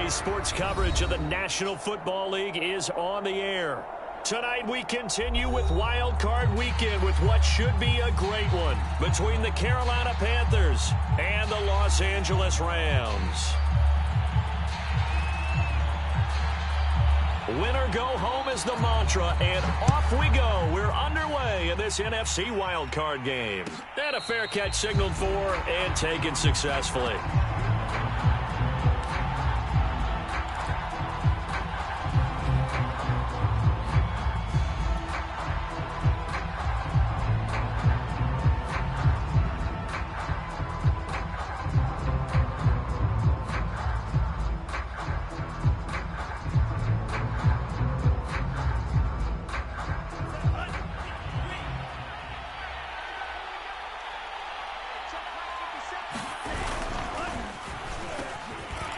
Saturday's sports coverage of the National Football League is on the air. Tonight we continue with Wild Card Weekend with what should be a great one between the Carolina Panthers and the Los Angeles Rams. Win or go home is the mantra, and off we go. We're underway in this NFC Wild Card game. And a fair catch signaled for and taken successfully.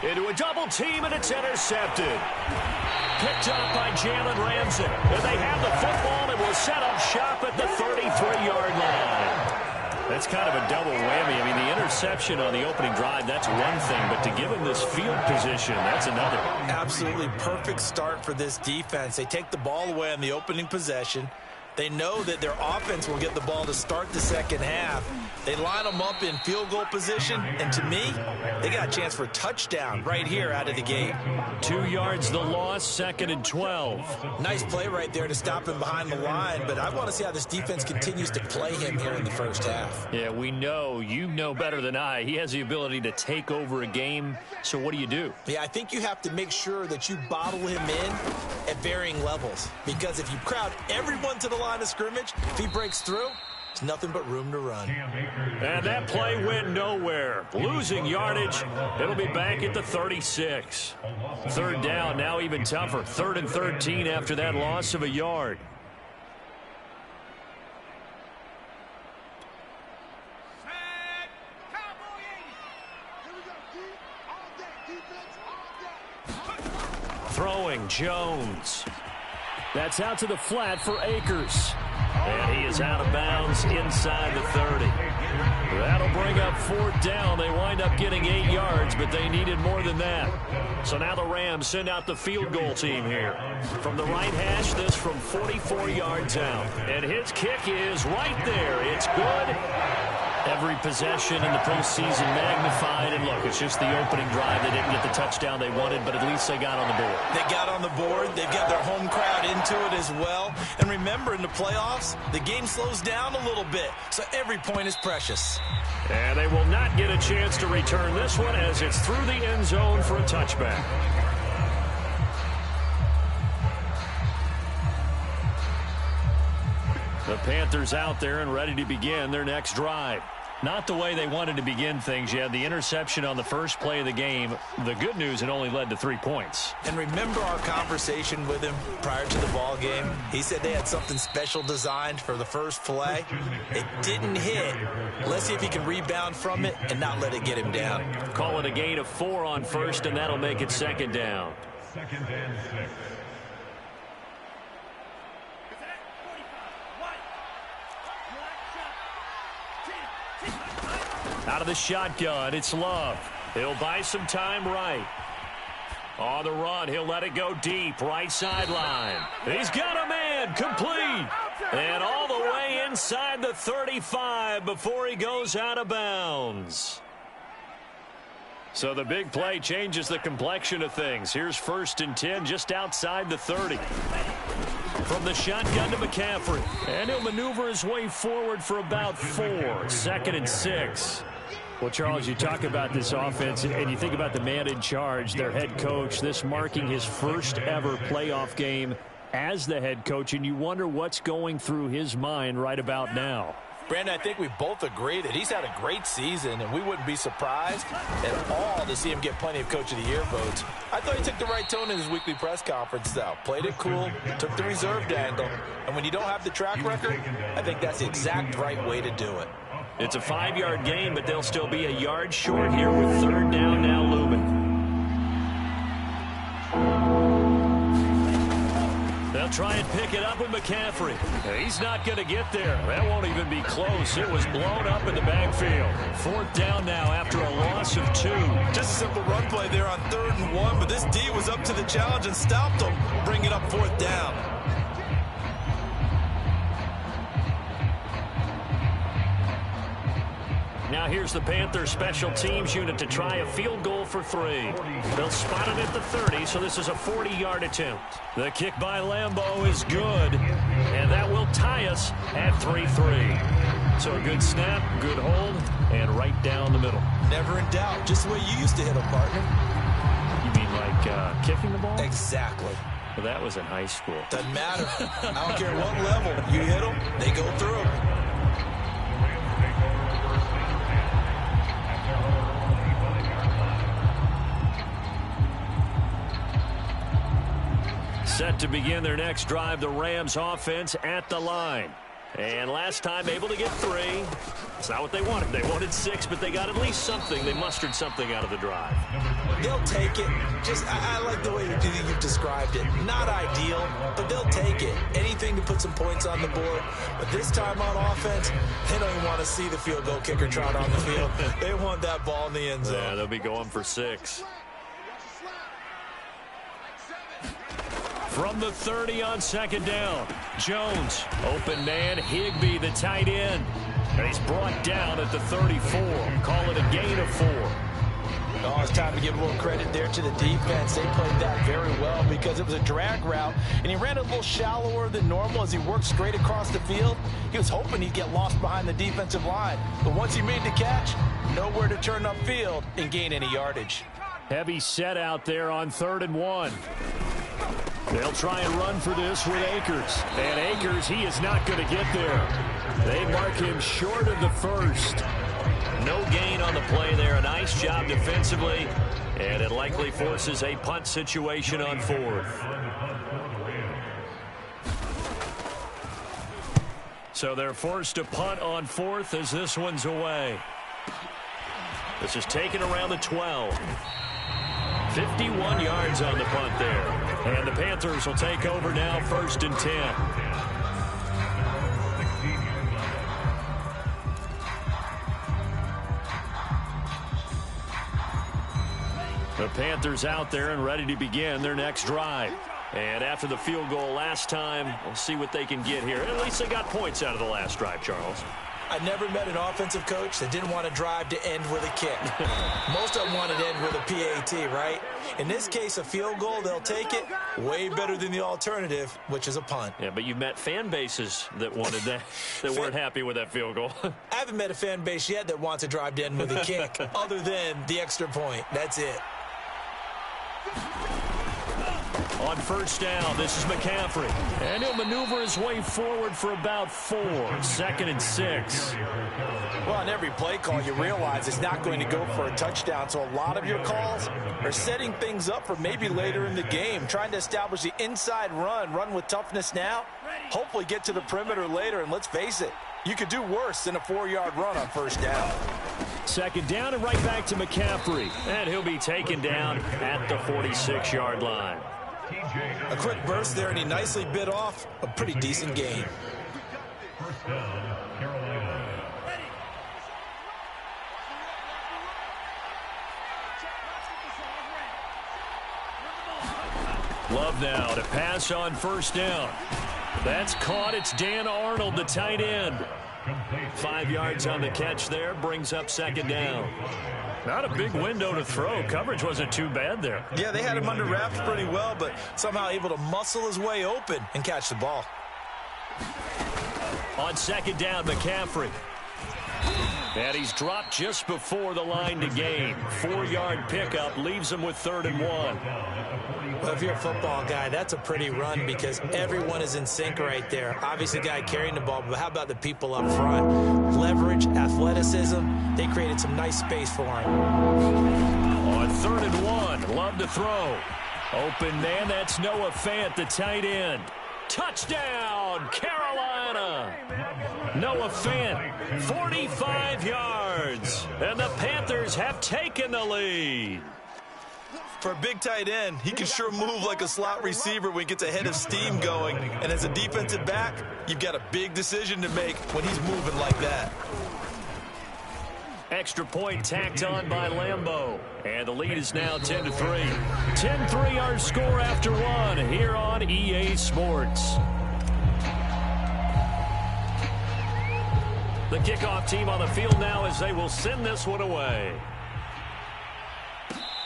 Into a double team, and it's intercepted. Picked up by Jalen Ramsey. And they have the football and will set up shop at the 33-yard line. That's kind of a double whammy. I mean, the interception on the opening drive, that's one thing. But to give him this field position, that's another. Absolutely perfect start for this defense. They take the ball away on the opening possession. They know that their offense will get the ball to start the second half. They line them up in field goal position, and to me, they got a chance for a touchdown right here out of the gate. 2 yards the loss, 2nd and 12. Nice play right there to stop him behind the line, but I want to see how this defense continues to play him here in the first half. Yeah, we know, you know better than I, he has the ability to take over a game, so what do? Yeah, I think you have to make sure that you bottle him in at varying levels, because if you crowd everyone to the line of scrimmage, if he breaks through, there's nothing but room to run. And that play went nowhere. Losing yardage. It'll be back at the 36. Third down, now even tougher. 3rd and 13 after that loss of a yard. Throwing, Jones. That's out to the flat for Akers. And he is out of bounds inside the 30. That'll bring up 4th down. They wind up getting 8 yards, but they needed more than that. So now the Rams send out the field goal team here. From the right hash, this from 44 yards out. And his kick is right there. It's good. Every possession in the postseason magnified. And look, it's just the opening drive. They didn't get the touchdown they wanted, but at least they got on the board. They got on the board. They've got their home crowd into it as well. And remember, in the playoffs, the game slows down a little bit, so every point is precious. And they will not get a chance to return this one as it's through the end zone for a touchback. The Panthers out there and ready to begin their next drive. Not the way they wanted to begin things. You had the interception on the first play of the game. The good news, it only led to 3 points. And remember our conversation with him prior to the ball game? He said they had something special designed for the first play. It didn't hit. Let's see if he can rebound from it and not let it get him down. Call it a gain of 4 on first, and that'll make it 2nd down. 2nd and 6. Out of the shotgun, it's Love. He'll buy some time right. On the run, he'll let it go deep, right sideline. He's got a man, complete. And all the way inside the 35 before he goes out of bounds. So the big play changes the complexion of things. Here's 1st and 10 just outside the 30. From the shotgun to McCaffrey. And he'll maneuver his way forward for about 4. 2nd and 6. Well, Charles, you talk about this offense, and you think about the man in charge, their head coach, this marking his first ever playoff game as the head coach, and you wonder what's going through his mind right about now. Brandon, I think we both agree that he's had a great season, and we wouldn't be surprised at all to see him get plenty of Coach of the Year votes. I thought he took the right tone in his weekly press conference, though. Played it cool, took the reserved angle, and when you don't have the track record, I think that's the exact right way to do it. It's a 5-yard gain, but they'll still be a yard short here with 3rd down now looming. They'll They'll try and pick it up with McCaffrey. He's not going to get there. That won't even be close. It was blown up in the backfield. 4th down now after a loss of 2. Just a simple run play there on 3rd and 1, but this D was up to the challenge and stopped him, bringing up 4th down. Now here's the Panthers special teams unit to try a field goal for 3. They'll spot it at the 30, so this is a 40-yard attempt. The kick by Lambeau is good, and that will tie us at 3-3. So a good snap, good hold, and right down the middle. Never in doubt, just the way you used to hit them, partner. You mean like kicking the ball? Exactly. Well, that was in high school. Doesn't matter. I don't care what level. You hit them, they go through. Set to begin their next drive, the Rams offense at the line. And last time able to get 3. It's not what they wanted. They wanted 6, but they got at least something. They mustered something out of the drive. They'll take it. I like the way you've described it. Not ideal, but they'll take it. Anything to put some points on the board. But this time on offense, they don't even want to see the field goal kicker trot on the field. They want that ball in the end zone. Yeah, they'll be going for 6. From the 30 on 2nd down. Jones, open man, Higbee, the tight end. And he's brought down at the 34. Call it a gain of 4. Oh, it's time to give a little credit there to the defense. They played that very well because it was a drag route, and he ran a little shallower than normal as he worked straight across the field. He was hoping he'd get lost behind the defensive line. But once he made the catch, nowhere to turn upfield and gain any yardage. Heavy set out there on 3rd and 1. They'll try and run for this with Akers. And Akers, he is not going to get there. They mark him short of the 1st. No gain on the play there. A nice job defensively. And it likely forces a punt situation on 4th. So they're forced to punt on 4th as this one's away. This is taken around the 12. 51 yards on the punt there. And the Panthers will take over now, 1st and 10. The Panthers out there and ready to begin their next drive. And after the field goal last time, we'll see what they can get here. At least they got points out of the last drive, Charles. I never met an offensive coach that didn't want to drive to end with a kick. Most of them wanted to end with a PAT, right? In this case, a field goal, they'll take it. Way better than the alternative, which is a punt. Yeah, but you've met fan bases that wanted that, that weren't happy with that field goal. I haven't met a fan base yet that wants to drive to end with a kick, other than the extra point. That's it. On 1st down, this is McCaffrey. And he'll maneuver his way forward for about 4. 2nd and 6. Well, on every play call, you realize it's not going to go for a touchdown. So a lot of your calls are setting things up for maybe later in the game, trying to establish the inside run with toughness now, hopefully get to the perimeter later. And let's face it, you could do worse than a 4-yard run on 1st down. 2nd down and right back to McCaffrey. And he'll be taken down at the 46-yard line. A quick burst there, and he nicely bit off a pretty decent gain. Love now to pass on 1st down. That's caught. It's Dan Arnold, the tight end. 5 yards on the catch there, brings up 2nd down. Not a big window to throw. Coverage wasn't too bad there. Yeah, they had him under wraps pretty well, but somehow able to muscle his way open and catch the ball. On 2nd down, McCaffrey. And he's dropped just before the line to gain. 4-yard pickup leaves him with 3rd and 1. Well, if you're a football guy, that's a pretty run because everyone is in sync right there. Obviously, the guy carrying the ball, but how about the people up front? Leverage, athleticism, they created some nice space for him. On 3rd and 1, Love to throw. Open man, that's Noah Fant, the tight end. Touchdown, Carolina! Noah Fant, 45 yards. And the Panthers have taken the lead. For a big tight end, he can sure move like a slot receiver when he gets a head of steam going. And as a defensive back, you've got a big decision to make when he's moving like that. Extra point tacked on by Lambeau. And the lead is now 10-3. 10-3 our score after one here on EA Sports. The kickoff team on the field now as they will send this one away.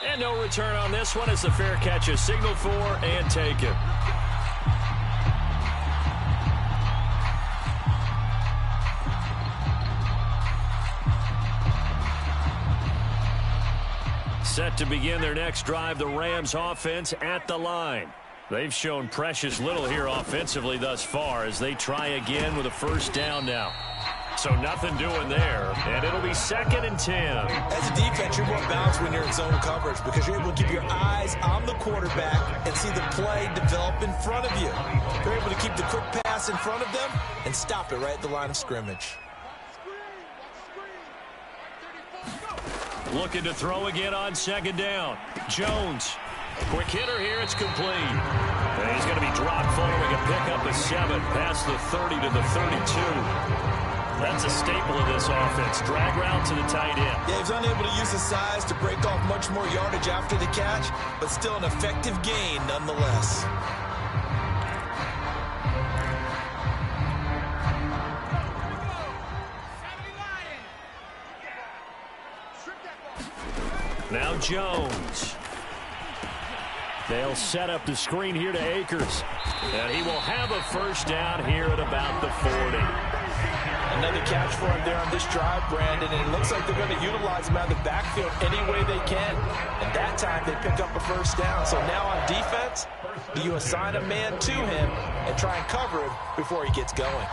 And no return on this one as the fair catch is signaled for and taken. Set to begin their next drive, the Rams offense at the line. They've shown precious little here offensively thus far as they try again with a first down now. So nothing doing there, and it'll be 2nd and 10. As a defense, you're more balanced when you're in zone coverage because you're able to keep your eyes on the quarterback and see the play develop in front of you. You're able to keep the quick pass in front of them and stop it right at the line of scrimmage. Looking to throw again on 2nd down. Jones. Quick hitter here. It's complete. And he's going to be dropped following a pickup of 7 past the 30 to the 32. That's a staple of this offense. Drag route to the tight end. Yeah, he's unable to use his size to break off much more yardage after the catch, but still an effective gain nonetheless. Now Jones. They'll set up the screen here to Akers. And he will have a first down here at about the 40. Another catch for him there on this drive, Brandon, and it looks like they're going to utilize him out of the backfield any way they can. And that time they pick up a first down. So now on defense, you assign a man to him and try and cover him before he gets going.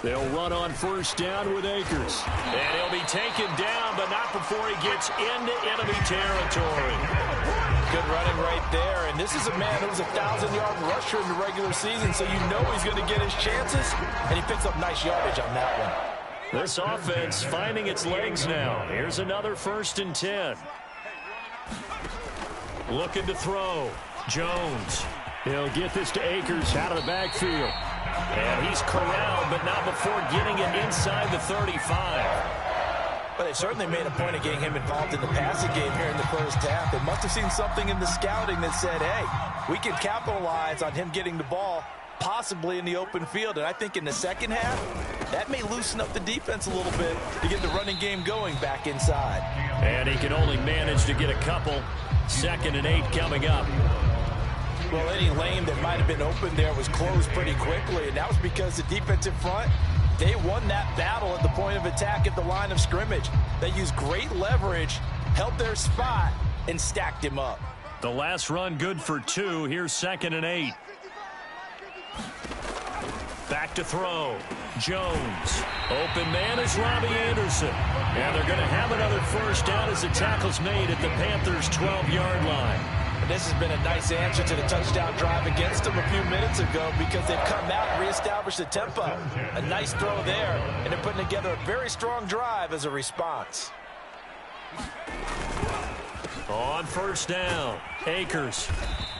They'll run on first down with Akers. And he'll be taken down, but not before he gets into enemy territory. Good running right there. And this is a man who was a 1,000-yard rusher in the regular season, so you know he's going to get his chances. And he picks up nice yardage on that one. This offense finding its legs now. Here's another 1st and 10. Looking to throw. Jones. He'll get this to Akers out of the backfield. And he's corralled, but not before getting it inside the 35. But they certainly made a point of getting him involved in the passing game here in the first half. They must have seen something in the scouting that said, hey, we can capitalize on him getting the ball possibly in the open field. And I think in the second half, that may loosen up the defense a little bit to get the running game going back inside. And he can only manage to get a couple. 2nd and 8 coming up. Well, any lane that might have been open there was closed pretty quickly, and that was because the defensive front, they won that battle at the point of attack at the line of scrimmage. They used great leverage, held their spot, and stacked him up. The last run good for 2. Here's 2nd and 8. Back to throw. Jones. Open man is Robbie Anderson. And they're going to have another first down as the tackle's made at the Panthers' 12-yard line. And this has been a nice answer to the touchdown drive against them a few minutes ago because they've come out and reestablished the tempo. A nice throw there, and they're putting together a very strong drive as a response. On first down, Akers.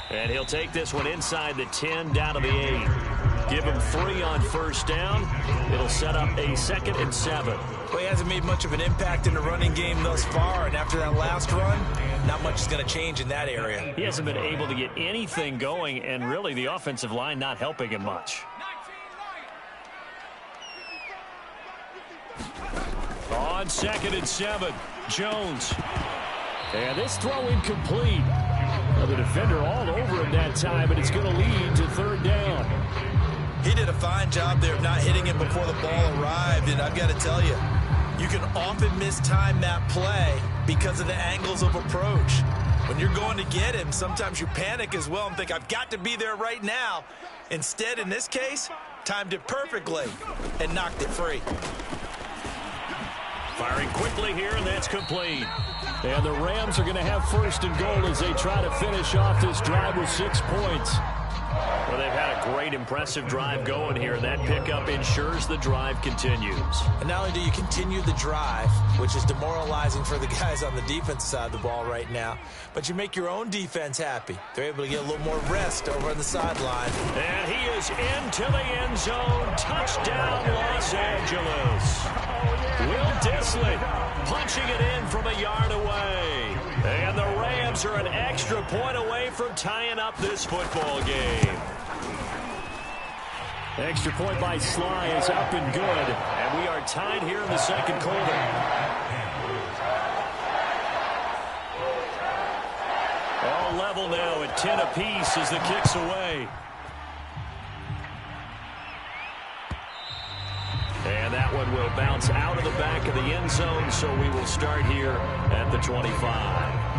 And he'll take this one inside the 10 down to the 8. Give him 3 on first down. It'll set up a 2nd and 7. Well, he hasn't made much of an impact in the running game thus far, and after that last run, not much is going to change in that area. He hasn't been able to get anything going, and really the offensive line not helping him much. On 2nd and 7, Jones. And this throw incomplete. Now the defender all over him that time, and it's going to lead to 3rd down. He did a fine job there of not hitting him before the ball arrived, and I've got to tell you, you can often mistime that play because of the angles of approach. When you're going to get him, sometimes you panic as well and think, I've got to be there right now. Instead, in this case, timed it perfectly and knocked it free. Firing quickly here, and that's complete. And the Rams are going to have 1st and goal as they try to finish off this drive with 6 points. Well, they've had a great, impressive drive going here. That pickup ensures the drive continues. And not only do you continue the drive, which is demoralizing for the guys on the defense side of the ball right now, but you make your own defense happy. They're able to get a little more rest over on the sideline. And he is into the end zone. Touchdown, Los Angeles. Will Dissly punching it in from a yard away. And the Rams are an extra point away from tying up this football game. Extra point by Sly is up and good. And we are tied here in the second quarter. All level now at 10 apiece as the kick's away. And that one will bounce out of the back of the end zone, so we will start here at the 25.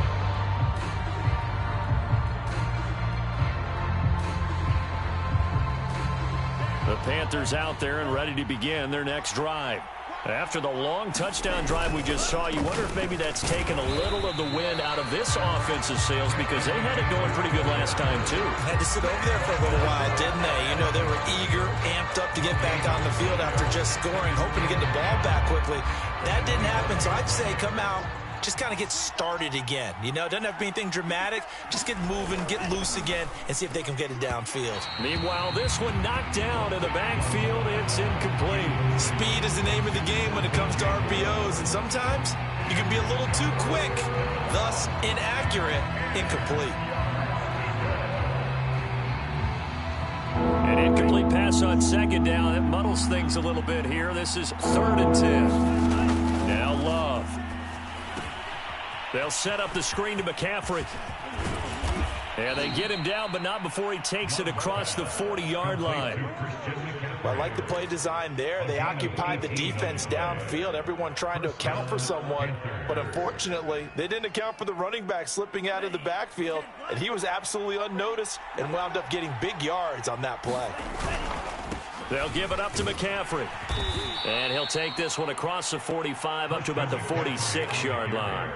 The Panthers out there and ready to begin their next drive. After the long touchdown drive we just saw, you wonder if maybe that's taken a little of the wind out of this offensive sails, because they had it going pretty good last time, too. Had to sit over there for a little while, didn't they? You know, they were eager, amped up to get back on the field after just scoring, hoping to get the ball back quickly. That didn't happen, so I'd say come out, just kind of get started again. You know, doesn't have to be anything dramatic. Just get moving, get loose again, and see if they can get it downfield. Meanwhile, this one knocked down in the backfield. It's incomplete. Speed is the name of the game when it comes to RPOs, and sometimes you can be a little too quick, thus inaccurate, incomplete. An incomplete pass on second down. It muddles things a little bit here. This is 3rd and 10. Now Love. They'll set up the screen to McCaffrey. And they get him down, but not before he takes it across the 40-yard line. Well, I like the play design there. They occupied the defense downfield, everyone trying to account for someone. But unfortunately, they didn't account for the running back slipping out of the backfield. And he was absolutely unnoticed and wound up getting big yards on that play. They'll give it up to McCaffrey. And he'll take this one across the 45 up to about the 46-yard line.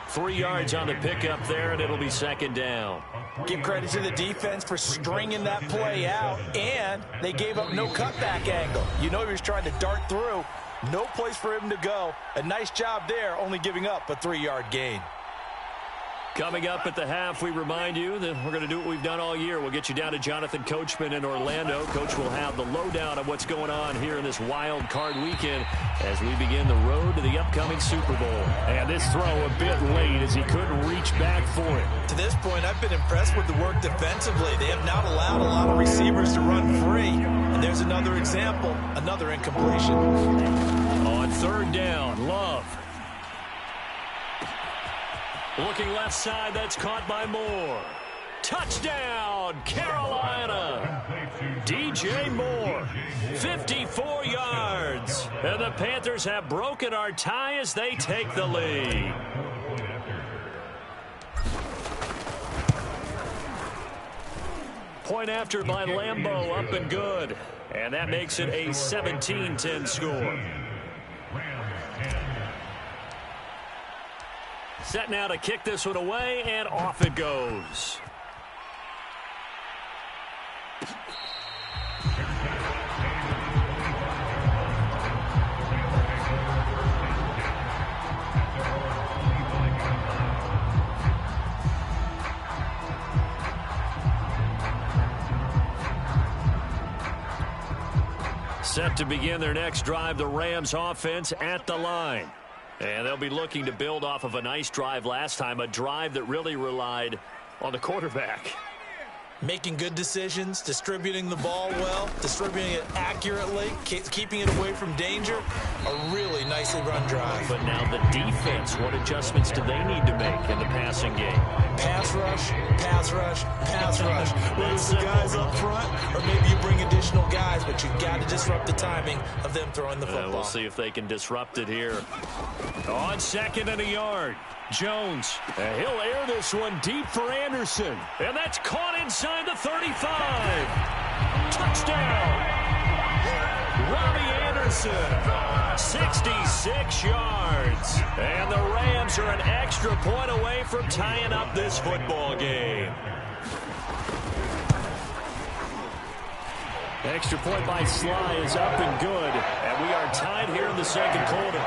3 yards on the pickup there, and it'll be second down. Give credit to the defense for stringing that play out, and they gave up no cutback angle. You know he was trying to dart through. No place for him to go. A nice job there, only giving up a 3-yard gain. Coming up at the half, we remind you that we're going to do what we've done all year. We'll get you down to Jonathan Coachman in Orlando. Coach will have the lowdown of what's going on here in this wild card weekend as we begin the road to the upcoming Super Bowl. And this throw a bit late as he couldn't reach back for it. To this point, I've been impressed with the work defensively. They have not allowed a lot of receivers to run free. And there's another example, another incompletion. On 3rd down, Love. Looking left side, that's caught by Moore. Touchdown, Carolina. DJ Moore, 54 yards. And the Panthers have broken our tie as they take the lead. Point after by Lambeau, up and good. And that makes it a 17-10 score. Set now to kick this one away, and off it goes. Set to begin their next drive, the Rams offense at the line. And they'll be looking to build off of a nice drive last time, a drive that really relied on the quarterback. Making good decisions, distributing the ball well, distributing it accurately, keeping it away from danger. A really nicely run drive. But now the defense, what adjustments do they need to make in the passing game? Pass rush, pass rush, pass rush. Whether it's the guys up front or maybe you bring additional guys, but you've got to disrupt the timing of them throwing the football. We'll see if they can disrupt it here. On 2nd and a yard. Jones, and he'll air this one deep for Anderson. And that's caught inside the 35. Touchdown. Robbie Anderson, 66 yards. And the Rams are an extra point away from tying up this football game. Extra point by Sly is up and good. And we are tied here in the second quarter.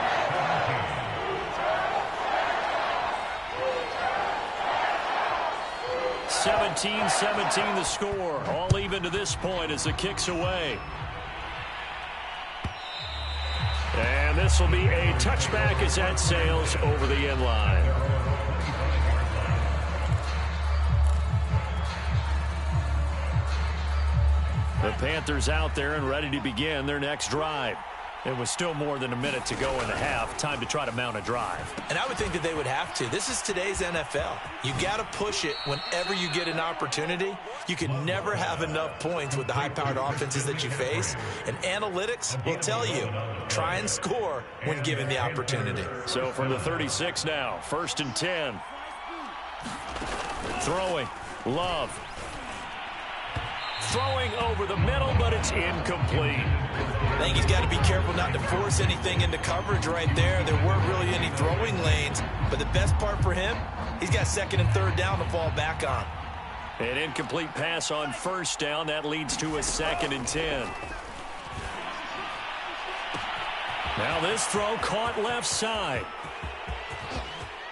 (17-17) the score. All even to this point as the kick's away. And this will be a touchback as that sails over the end line. The Panthers out there and ready to begin their next drive. It was still more than a minute to go in the half. Time to try to mount a drive. And I would think that they would have to. This is today's NFL. You got to push it whenever you get an opportunity. You can never have enough points with the high-powered offenses that you face. And analytics will tell you, try and score when given the opportunity. So from the 36 now, 1st and 10. Throwing. Love. Throwing over the middle, but it's incomplete. I think he's got to be careful not to force anything into coverage right there. There weren't really any throwing lanes, but the best part for him, he's got 2nd and 3rd down to fall back on. An incomplete pass on 1st down. That leads to a 2nd and 10. Now this throw caught left side.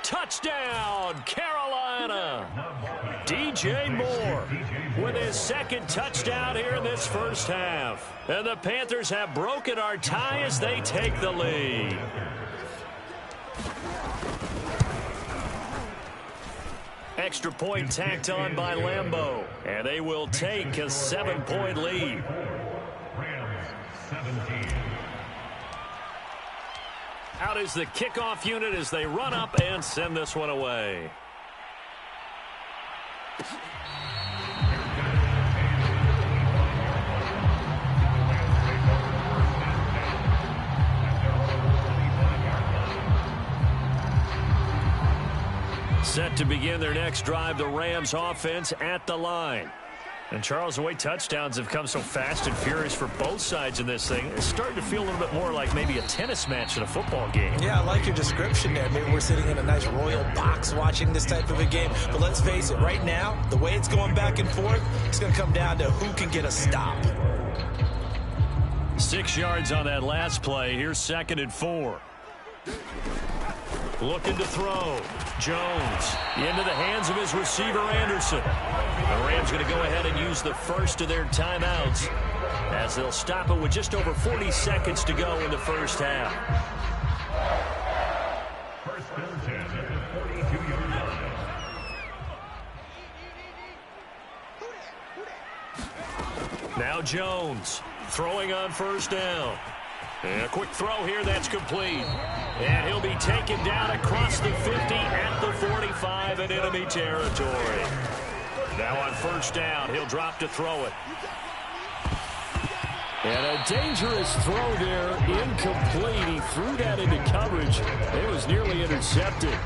Touchdown, Carolina. DJ Moore with his 2nd touchdown here in this first half. And the Panthers have broken our tie as they take the lead. Extra point tacked on by Lambeau. And they will take a 7-point lead. Out is the kickoff unit as they run up and send this one away. Set to begin their next drive, the Rams offense at the line. And, Charles, the way touchdowns have come so fast and furious for both sides in this thing, it's starting to feel a little bit more like maybe a tennis match in a football game. Yeah, I like your description there. Maybe we're sitting in a nice royal box watching this type of a game. But let's face it, right now, the way it's going back and forth, it's going to come down to who can get a stop. 6 yards on that last play. Here's 2nd and 4. Looking to throw. Jones into the hands of his receiver, Anderson. The Rams going to go ahead and use the first of their timeouts as they'll stop it with just over 40 seconds to go in the first half. First and 10 at the 42-yard line. Now Jones throwing on 1st down. And a quick throw here that's complete. And he'll be taken down across the 50 at the 45 in enemy territory. Now on 1st down, he'll drop to throw it. And a dangerous throw there, incomplete. He threw that into coverage. It was nearly intercepted.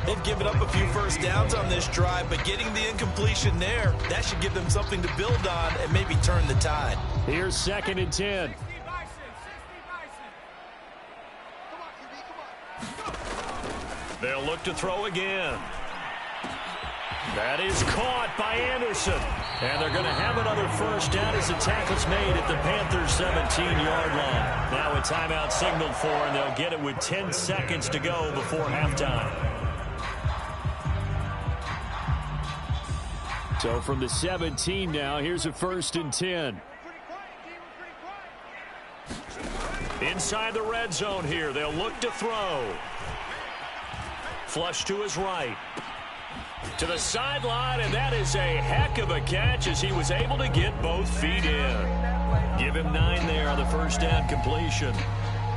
They've given up a few first downs on this drive, but getting the incompletion there, that should give them something to build on and maybe turn the tide. Here's 2nd and 10. They'll look to throw again. That is caught by Anderson. And they're going to have another first down as the tackle's made at the Panthers' 17-yard line. Now a timeout signaled for, and they'll get it with 10 seconds to go before halftime. So from the 17 now, here's a 1st and 10. Inside the red zone here, they'll look to throw. Flush to his right. To the sideline, and that is a heck of a catch as he was able to get both feet in. Give him 9 there on the first down completion.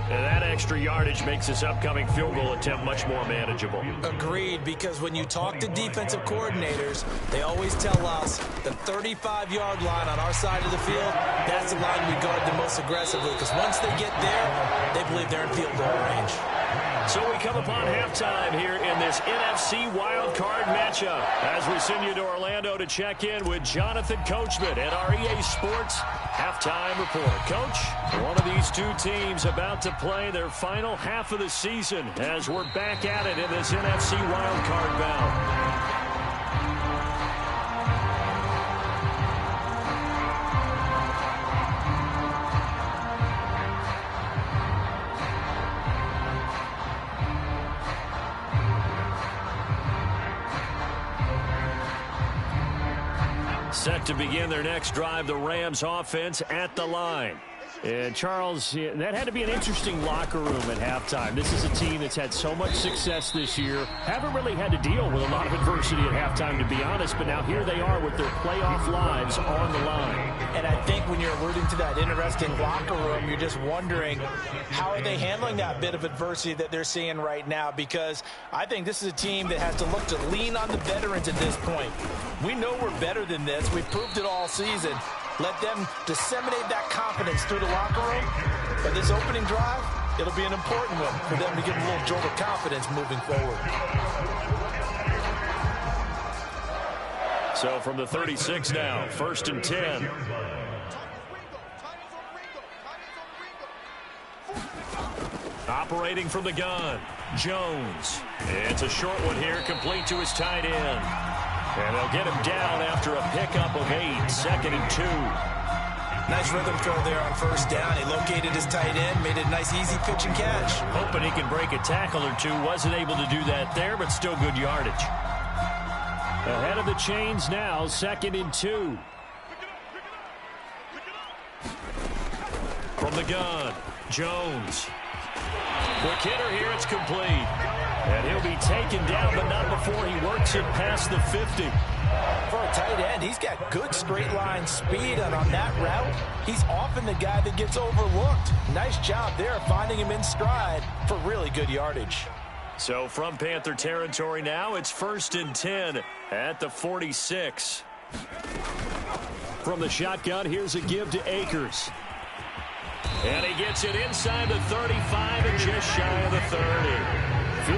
And that extra yardage makes this upcoming field goal attempt much more manageable. Agreed, because when you talk to defensive coordinators, they always tell us the 35-yard line on our side of the field, that's the line we guard the most aggressively, because once they get there, they believe they're in field goal range. So we come upon halftime here in this NFC wildcard matchup as we send you to Orlando to check in with Jonathan Coachman at our EA Sports Halftime Report. Coach, one of these two teams about to play their final half of the season as we're back at it in this NFC wildcard bout. Set to begin their next drive, the Rams offense at the line. And Charles, that had to be an interesting locker room at halftime. This is a team that's had so much success this year. Haven't really had to deal with a lot of adversity at halftime, to be honest. But now here they are with their playoff lives on the line. And I think when you're alluding to that interesting locker room, you're just wondering how are they handling that bit of adversity that they're seeing right now, because I think this is a team that has to look to lean on the veterans at this point. We know we're better than this. We've proved it all season. Let them disseminate that confidence through the locker room. But this opening drive, it'll be an important one for them to get a little jolt of confidence moving forward. So from the 36 now, 1st and 10. Operating from the gun, Jones. It's a short one here, complete to his tight end. And they'll get him down after a pickup of 8, 2nd and 2. Nice rhythm throw there on 1st down. He located his tight end, made it a nice easy pitch and catch. Hoping he can break a tackle or two. Wasn't able to do that there, but still good yardage. Ahead of the chains now, 2nd and 2. From the gun, Jones. Quick hitter here, it's complete. And he'll be taken down, but not before he works it past the 50. For a tight end, he's got good straight line speed, and on that route, he's often the guy that gets overlooked. Nice job there finding him in stride for really good yardage. So from Panther territory now, it's 1st and 10 at the 46. From the shotgun, here's a give to Akers. And he gets it inside the 35 and just shy of the 30.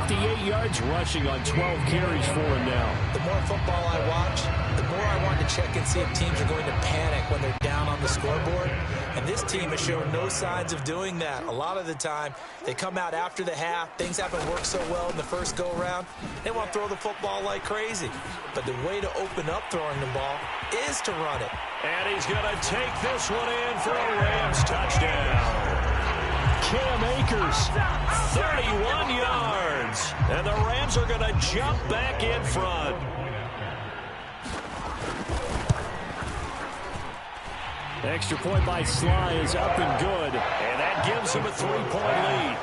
58 yards rushing on 12 carries for him now. The more football I watch, the more I want to check and see if teams are going to panic when they're down on the scoreboard. And this team has shown no signs of doing that. A lot of the time, they come out after the half. Things haven't worked so well in the first go-around. They want to throw the football like crazy. But the way to open up throwing the ball is to run it. And he's going to take this one in for a Rams touchdown. Cam Akers, 31 yards. And the Rams are going to jump back in front. Extra point by Sly is up and good. And that gives him a 3-point lead.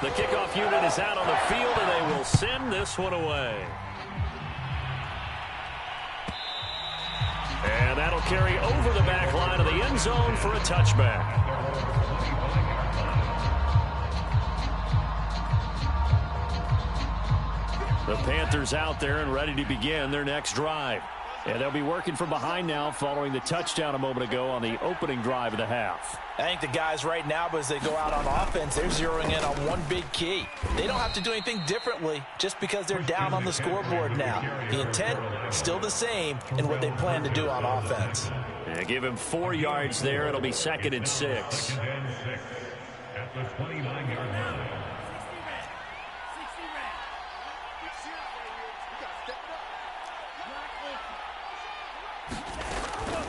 The kickoff unit is out on the field, and they will send this one away. And that'll carry over the back line of the end zone for a touchback. The Panthers out there and ready to begin their next drive. And they'll be working from behind now following the touchdown a moment ago on the opening drive of the half. I think the guys right now, as they go out on offense, they're zeroing in on one big key. They don't have to do anything differently just because they're down on the scoreboard now. The intent, still the same in what they plan to do on offense. Yeah, give him 4 yards there. It'll be 2nd and 6. At the 29-yard line.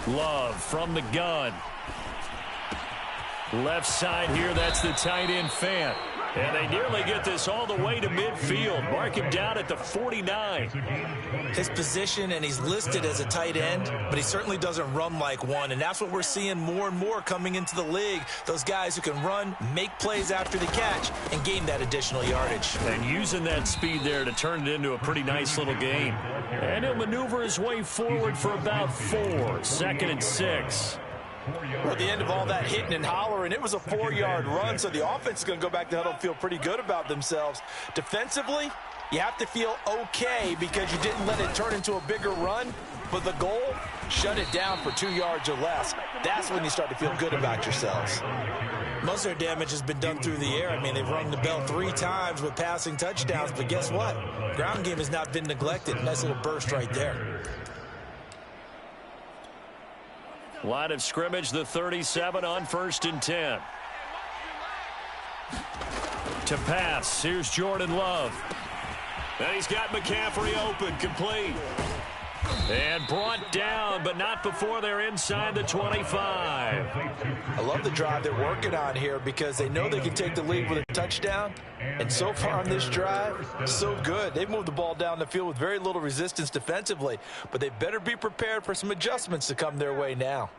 Love from the gun. Left side here, that's the tight end Fant. And they nearly get this all the way to midfield. Mark him down at the 49. His position, and he's listed as a tight end, but he certainly doesn't run like one. And that's what we're seeing more and more coming into the league. Those guys who can run, make plays after the catch, and gain that additional yardage. And using that speed there to turn it into a pretty nice little game. And he'll maneuver his way forward for about 4. 2nd and 6. Well, at the end of all that hitting and hollering, it was a 4-yard run, so the offense is going to go back to huddle and feel pretty good about themselves. Defensively, you have to feel okay because you didn't let it turn into a bigger run, but the goal, shut it down for 2 yards or less. That's when you start to feel good about yourselves. Most of their damage has been done through the air. I mean, they've rung the bell 3 times with passing touchdowns, but guess what? Ground game has not been neglected. Nice little burst right there. Line of scrimmage, the 37 on 1st and 10. To pass, here's Jordan Love. And he's got McCaffrey open, complete. And brought down, but not before they're inside the 25. I love the drive they're working on here because they know they can take the lead with a touchdown. And so far on this drive, so good. They've moved the ball down the field with very little resistance defensively, but they better be prepared for some adjustments to come their way now.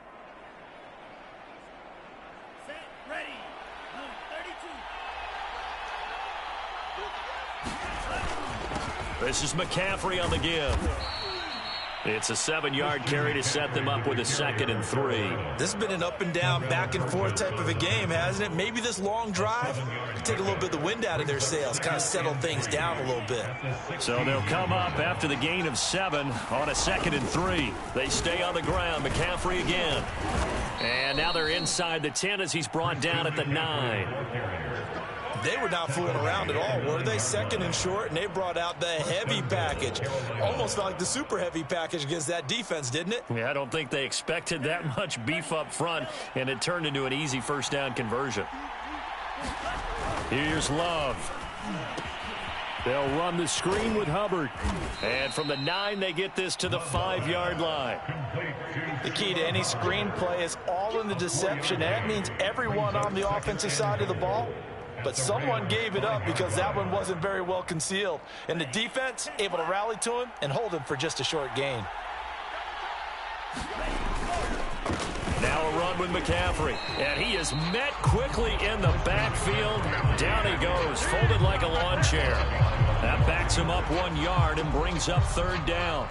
This is McCaffrey on the give. It's a 7-yard carry to set them up with a 2nd and 3. This has been an up and down, back and forth type of a game, hasn't it? Maybe this long drive could take a little bit of the wind out of their sails, kind of settle things down a little bit. So they'll come up after the gain of 7 on a 2nd and 3. They stay on the ground. McCaffrey again. And now they're inside the 10 as he's brought down at the 9. They were not fooling around at all, were they? 2nd and short, and they brought out the heavy package. Almost felt like the super heavy package against that defense, didn't it? Yeah, I don't think they expected that much beef up front, and it turned into an easy first down conversion. Here's Love. They'll run the screen with Hubbard. And from the 9, they get this to the 5-yard line. The key to any screen play is all in the deception. That means everyone on the offensive side of the ball. But someone gave it up because that one wasn't very well concealed. And the defense able to rally to him and hold him for just a short gain. Now a run with McCaffrey. And he is met quickly in the backfield. Down he goes, folded like a lawn chair. That backs him up 1 yard and brings up 3rd down.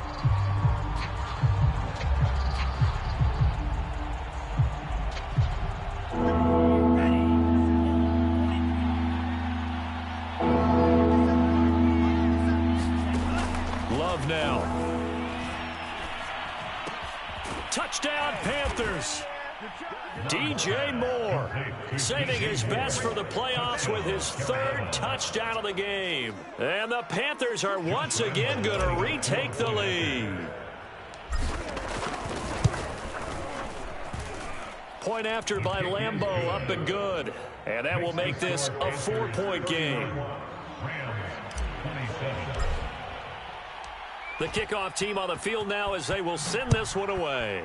Now. Touchdown, Panthers. DJ Moore saving his best for the playoffs with his 3rd touchdown of the game. And the Panthers are once again going to retake the lead. Point after by Lambeau, up and good. And that will make this a 4-point game. The kickoff team on the field now as they will send this one away.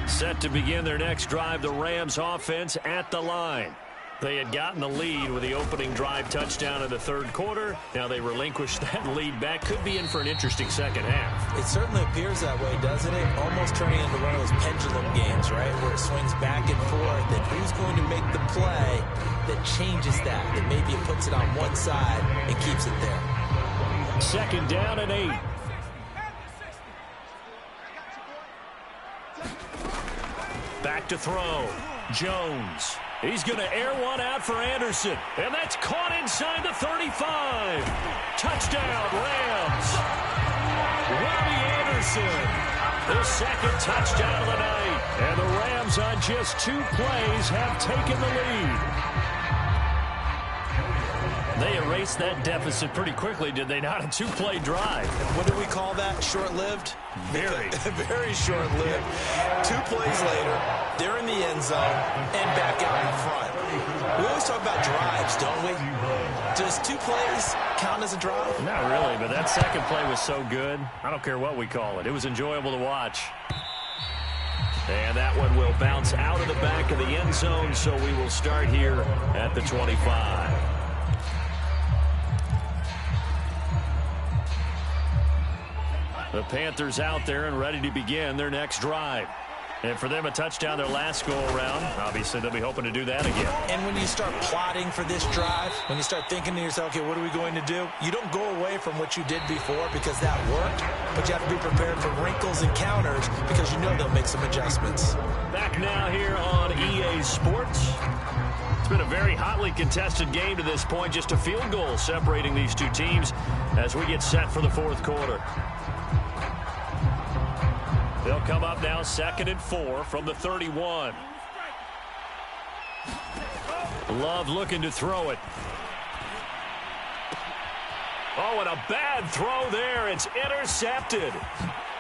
Set to begin their next drive, the Rams offense at the line. They had gotten the lead with the opening drive touchdown in the 3rd quarter. Now they relinquished that lead back. Could be in for an interesting second half. It certainly appears that way, doesn't it? Almost turning into one of those pendulum games, right, where it swings back and forth. And who's going to make the play that changes that maybe it puts it on one side and keeps it there. 2nd down and 8. Back to throw. Jones. He's going to air one out for Anderson. And that's caught inside the 35. Touchdown, Rams. Robbie Anderson. The 2nd touchdown of the night. And the Rams on just 2 plays have taken the lead. They erased that deficit pretty quickly, did they not? A 2-play drive. What do we call that? Short-lived? Very. Very short-lived. 2 plays later, they're in the end zone and back out in front. We always talk about drives, don't we? Does 2 plays count as a drive? Not really, but that 2nd play was so good. I don't care what we call it. It was enjoyable to watch. And that one will bounce out of the back of the end zone, so we will start here at the 25. The Panthers out there and ready to begin their next drive. And for them, a touchdown their last go-around. Obviously, they'll be hoping to do that again. And when you start plotting for this drive, when you start thinking to yourself, okay, what are we going to do? You don't go away from what you did before because that worked, but you have to be prepared for wrinkles and counters because you know they'll make some adjustments. Back now here on EA Sports. It's been a very hotly contested game to this point. Just a field goal separating these 2 teams as we get set for the 4th quarter. They'll come up now 2nd and 4 from the 31. Love looking to throw it. Oh, and a bad throw there. It's intercepted.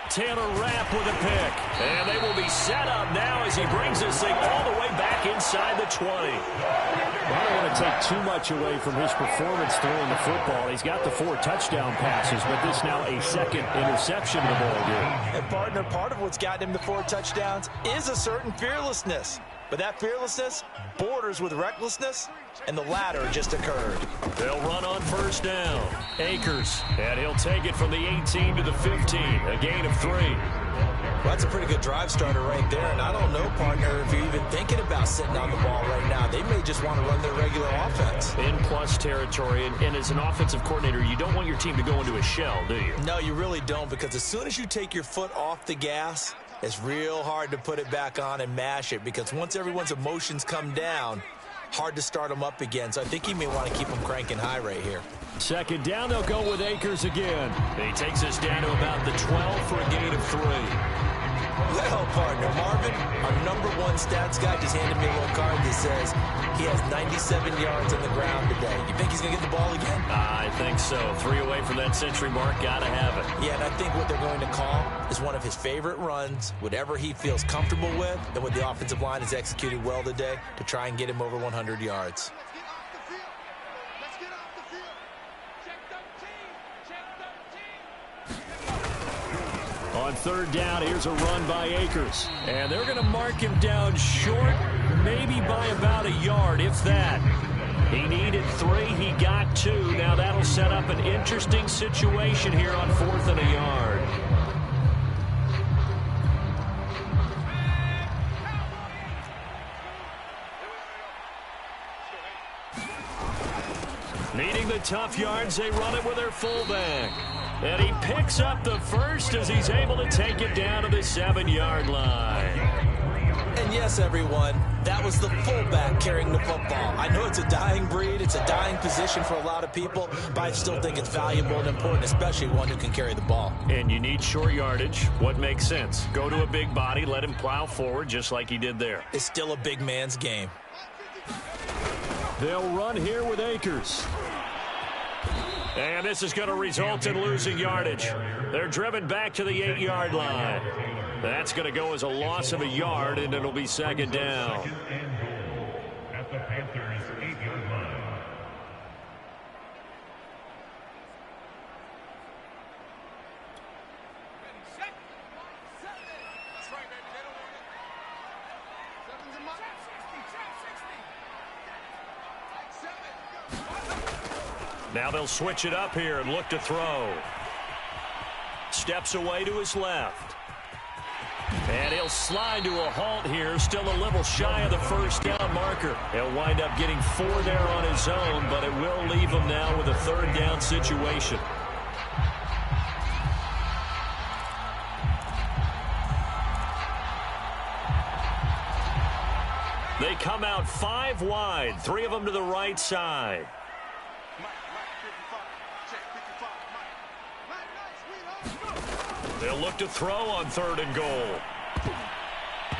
Taylor Rapp with a pick. And they will be set up now as he brings this thing all the way back inside the 20. Well, I don't want to take too much away from his performance throwing the football. He's got the 4 touchdown passes, but this now a second interception of the ball game. And, partner, part of what's gotten him the 4 touchdowns is a certain fearlessness. But that fearlessness borders with recklessness, and the latter just occurred. They'll run on first down. Akers, and he'll take it from the 18 to the 15, a gain of 3. Well, that's a pretty good drive starter right there, and I don't know, partner, if you're even thinking about sitting on the ball right now. They may just want to run their regular offense. In plus territory, and as an offensive coordinator, you don't want your team to go into a shell, do you? No, you really don't, because as soon as you take your foot off the gas, it's real hard to put it back on and mash it, because once everyone's emotions come down, hard to start them up again. So I think he may want to keep them cranking high right here. Second down, they'll go with Akers again. He takes us down to about the 12 for a gain of 3. Well, partner, Marvin, our #1 stats guy just handed me a little card that says he has 97 yards on the ground today. You think he's going to get the ball again? I think so. 3 away from that century mark. Got to have it. Yeah, and I think what they're going to call is one of his favorite runs, whatever he feels comfortable with, and what the offensive line has executed well today to try and get him over 100 yards. On third down, here's a run by Akers. And they're going to mark him down short, maybe by about a yard, if that. He needed 3. He got 2. Now that'll set up an interesting situation here on 4th and a yard. Needing the tough yards, they run it with their fullback. And he picks up the first as he's able to take it down to the 7-yard line. And yes, everyone, that was the fullback carrying the football. I know it's a dying breed, it's a dying position for a lot of people, but I still think it's valuable and important, especially one who can carry the ball. And you need short yardage. What makes sense? Go to a big body, let him plow forward just like he did there. It's still a big man's game. They'll run here with Akers. And this is going to result in losing yardage. They're driven back to the 8-yard line. That's going to go as a loss of a yard, and it'll be second down. At the Panthers' 8-yard line. Now they'll switch it up here and look to throw. Steps away to his left. And he'll slide to a halt here, still a little shy of the first down marker. He'll wind up getting 4 there on his own, but it will leave him now with a 3rd down situation. They come out 5 wide, 3 of them to the right side. They'll look to throw on 3rd and goal.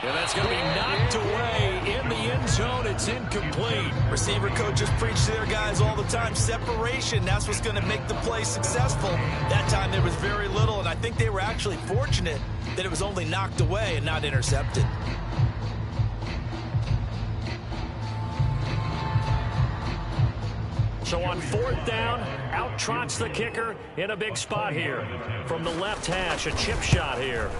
And that's going to be knocked away in the end zone. It's incomplete. Receiver coaches preach to their guys all the time. Separation, that's what's going to make the play successful. That time there was very little, and I think they were actually fortunate that it was only knocked away and not intercepted. So on 4th down, out trots the kicker in a big spot here. From the left hash, a chip shot here.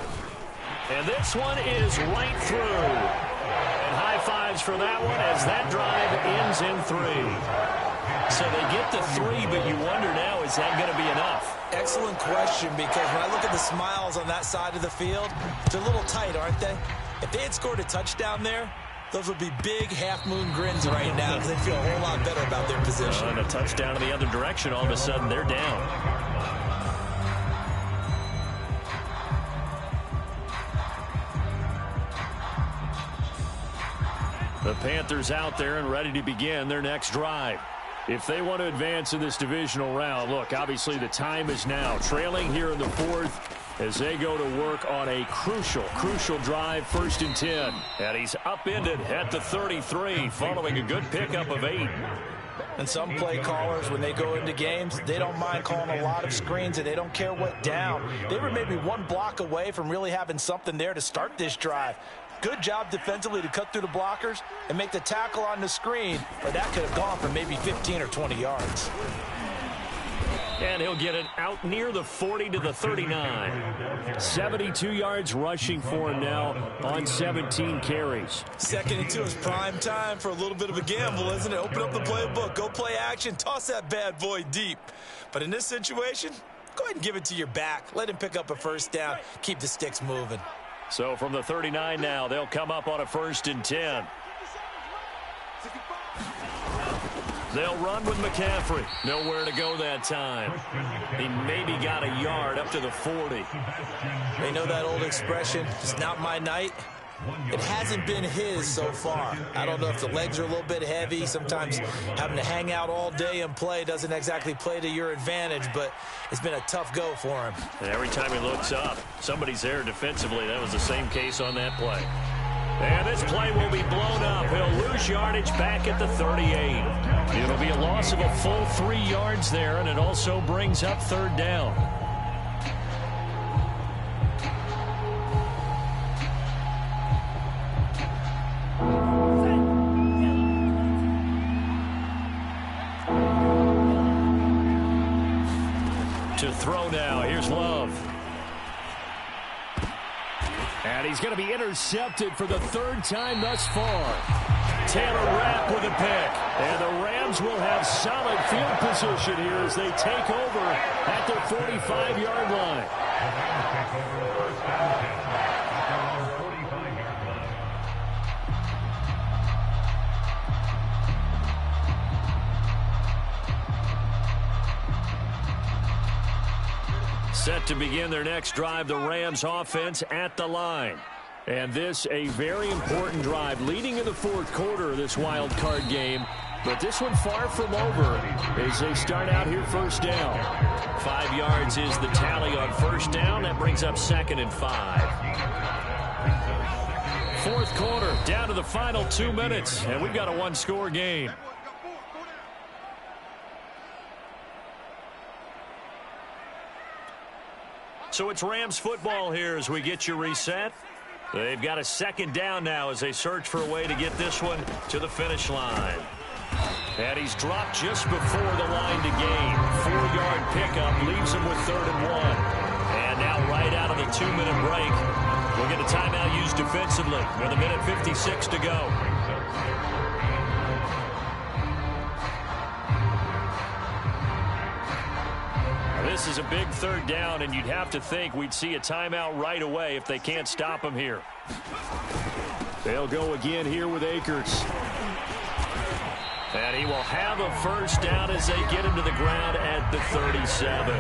And this one is right through. And high fives for that one as that drive ends in 3. So they get to 3, but you wonder now, is that going to be enough? Excellent question, because when I look at the smiles on that side of the field, they're a little tight, aren't they? If they had scored a touchdown there, those would be big half-moon grins right now because they feel a whole lot better about their position. And a touchdown in the other direction, all of a sudden they're down. The Panthers out there and ready to begin their next drive. If they want to advance in this divisional round, look, obviously the time is now. Trailing here in the 4th as they go to work on a crucial drive, 1st and 10. And he's upended at the 33 following a good pickup of 8. And some play callers, when they go into games, they don't mind calling a lot of screens, and they don't care what down. They were maybe one block away from really having something there to start this drive. Good job defensively to cut through the blockers and make the tackle on the screen, but that could have gone for maybe 15 or 20 yards. And he'll get it out near the 40 to the 39. 72 yards rushing for him now on 17 carries. 2nd and 2 is prime time for a little bit of a gamble, isn't it? Open up the playbook, go play action, toss that bad boy deep. But in this situation, go ahead and give it to your back. Let him pick up a first down, keep the sticks moving. So from the 39 now, they'll come up on a 1st and 10. They'll run with McCaffrey. Nowhere to go that time. He maybe got a yard up to the 40. They know that old expression, it's not my night. It hasn't been his so far. I don't know if the legs are a little bit heavy. Sometimes having to hang out all day and play doesn't exactly play to your advantage, but it's been a tough go for him. And every time he looks up, somebody's there defensively. That was the same case on that play. And this play will be blown up. He'll lose yardage back at the 38. It'll be a loss of a full 3 yards there, and it also brings up 3rd down. To throw now, here's Love. And he's going to be intercepted for the 3rd time thus far. Taylor Rapp with a pick. And the Rams will have solid field position here as they take over at their 45-yard line. Set to begin their next drive, the Rams offense at the line. And this a very important drive leading in the 4th quarter of this wild card game. But this one far from over as they start out here 1st down. 5 yards is the tally on 1st down. That brings up 2nd and 5. 4th quarter, down to the final 2 minutes. And we've got a 1-score game. So it's Rams football here as we get you reset. They've got a 2nd down now as they search for a way to get this one to the finish line. And he's dropped just before the line to gain. 4-yard pickup leaves him with 3rd and 1. And now right out of the 2-minute break, we'll get a timeout used defensively with 1:56 to go. This is a big 3rd down, and you'd have to think we'd see a timeout right away if they can't stop him here. They'll go again here with Akers. And he will have a 1st down as they get him to the ground at the 37.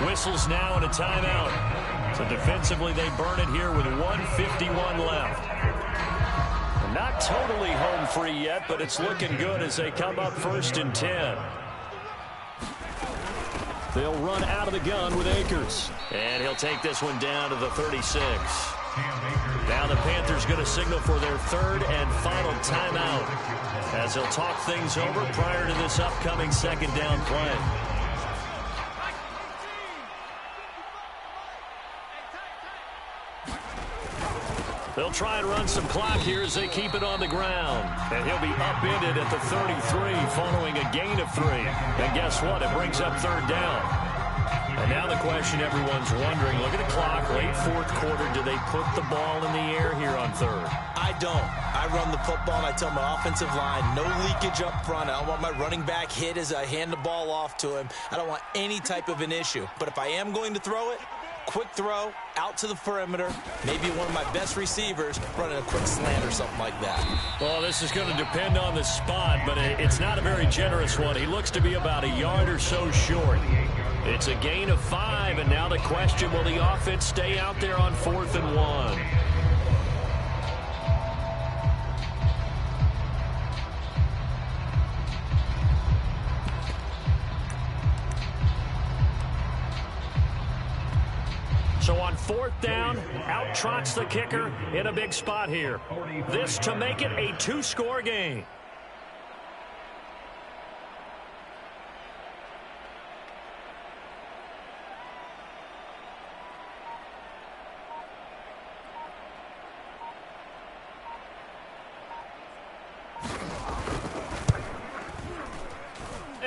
Whistles now and a timeout. So defensively they burn it here with 1:51 left. And not totally home free yet, but it's looking good as they come up 1st and 10. They'll run out of the gun with Akers. And he'll take this one down to the 36. Now the Panthers going to signal for their 3rd and final timeout as they'll talk things over prior to this upcoming 2nd down play. They'll try and run some clock here as they keep it on the ground. And he'll be upended at the 33 following a gain of 3. And guess what? It brings up 3rd down. And now the question everyone's wondering, look at the clock, late 4th quarter, do they put the ball in the air here on 3rd? I don't. I run the football and I tell my offensive line, no leakage up front. I don't want my running back hit as I hand the ball off to him. I don't want any type of an issue. But if I am going to throw it, quick throw, out to the perimeter, maybe one of my best receivers running a quick slant or something like that. Well, this is going to depend on the spot, but it's not a very generous one. He looks to be about a yard or so short. It's a gain of 5, and now the question, will the offense stay out there on 4th and 1? So on 4th down, out trots the kicker in a big spot here. This to make it a 2-score game.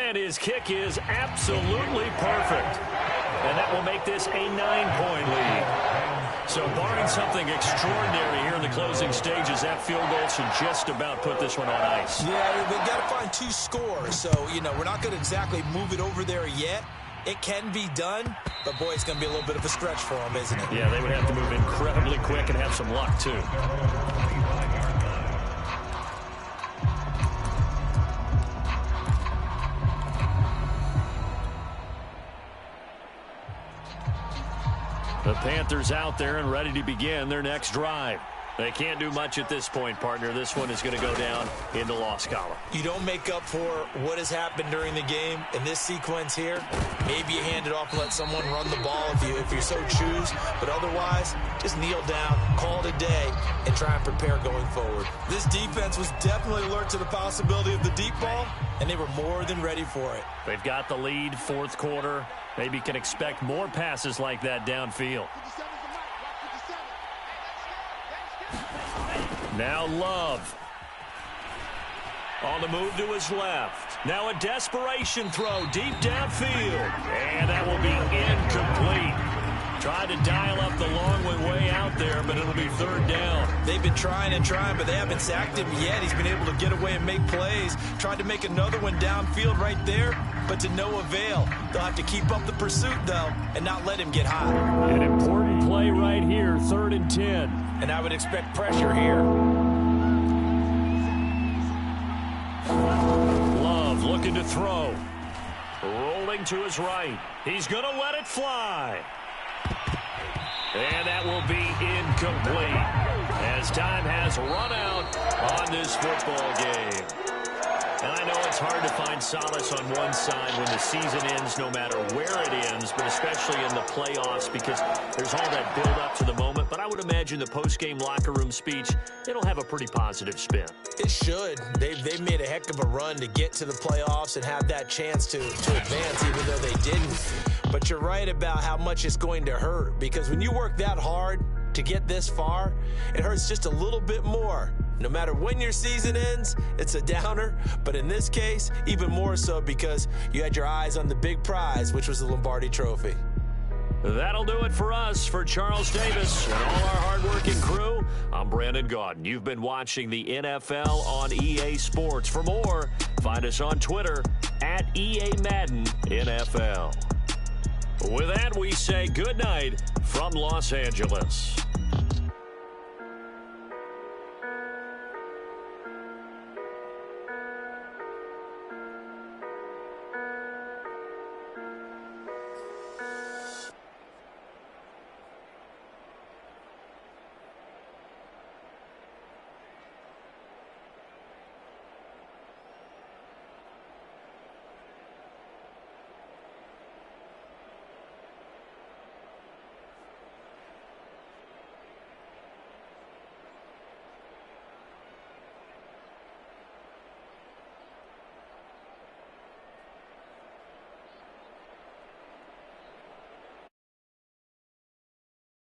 And his kick is absolutely perfect. And that will make this a 9-point lead. So barring something extraordinary here in the closing stages, that field goal should just about put this one on ice. Yeah, they've got to find 2 scores. So, we're not going to exactly move it over there yet. It can be done, but, boy, it's going to be a little bit of a stretch for them, isn't it? Yeah, they would have to move incredibly quick and have some luck, too. The Panthers out there and ready to begin their next drive. They can't do much at this point, partner. This one is going to go down in the loss column. You don't make up for what has happened during the game in this sequence here. Maybe you hand it off and let someone run the ball if you so choose. But otherwise, just kneel down, call it a day, and try and prepare going forward. This defense was definitely alert to the possibility of the deep ball, and they were more than ready for it. They've got the lead, fourth quarter. Maybe can expect more passes like that downfield. Now Love. On the move to his left. Now a desperation throw deep downfield. And that will be incomplete. Tried to dial up the long way out there, but it'll be third down. They've been trying and trying, but they haven't sacked him yet. He's been able to get away and make plays. Tried to make another one downfield right there, but to no avail. They'll have to keep up the pursuit, though, and not let him get hot. An important play right here, 3rd and 10. And I would expect pressure here. Love looking to throw. Rolling to his right. He's going to let it fly. And that will be incomplete as time has run out on this football game. And I know it's hard to find solace on one side when the season ends, no matter where it ends, but especially in the playoffs because there's all that build-up to the moment. But I would imagine the post-game locker room speech, it'll have a pretty positive spin. It should. They've made a heck of a run to get to the playoffs and have that chance to advance, even though they didn't. But you're right about how much it's going to hurt, because when you work that hard to get this far, it hurts just a little bit more. No matter when your season ends, it's a downer. But in this case, even more so because you had your eyes on the big prize, which was the Lombardi Trophy. That'll do it for us. For Charles Davis and all our hardworking crew, I'm Brandon Gaudin. You've been watching the NFL on EA Sports. For more, find us on Twitter at EA Madden NFL. With that, we say good night from Los Angeles.